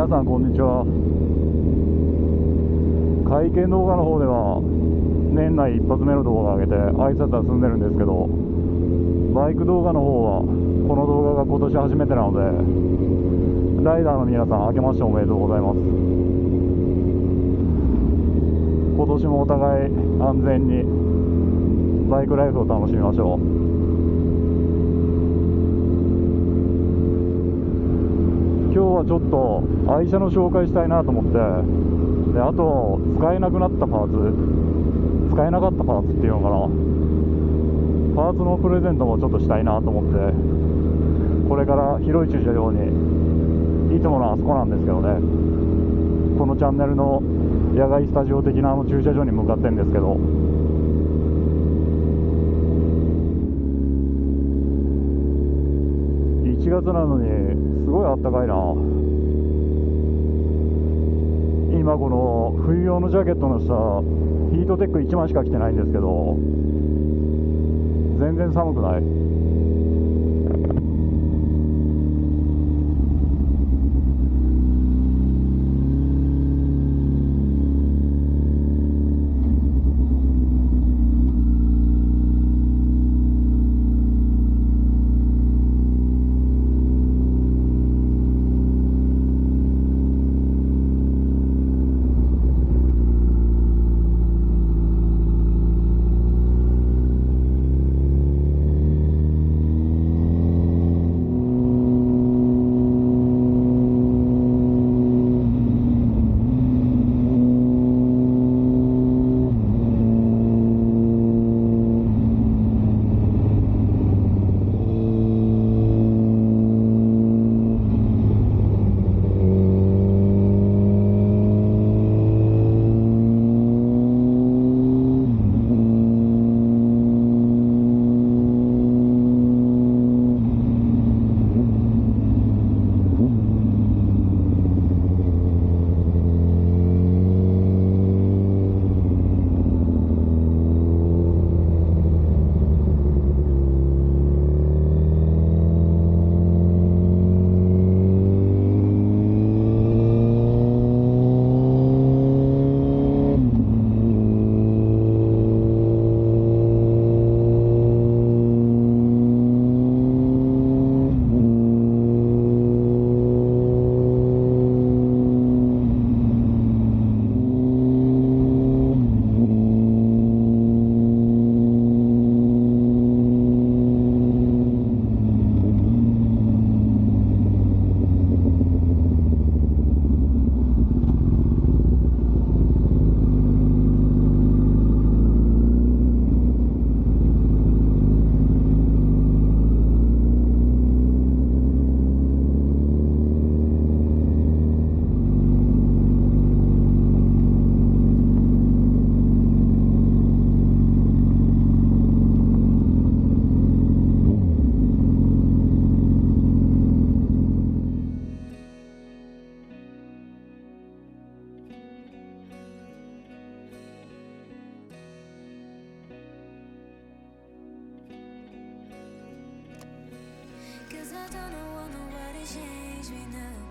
皆さんこんにちは。会見動画の方では年内一発目の動画を上げて挨拶は済んでるんですけど、バイク動画の方はこの動画が今年初めてなので、ライダーの皆さん明けましておめでとうございます。今年もお互い安全にバイクライフを楽しみましょう。今日はちょっと愛車の紹介したいなと思って、であと使えなくなったパーツ、使えなかったパーツっていうのかな、パーツのプレゼントもちょっとしたいなと思って、これから広い駐車場に、いつものあそこなんですけどね、このチャンネルの野外スタジオ的な駐車場に向かってるんですけど、1月なのにすごいあったかいな。今この冬用のジャケットの下、ヒートテック1枚しか着てないんですけど、全然寒くない。Cause I don't want nobody change me now.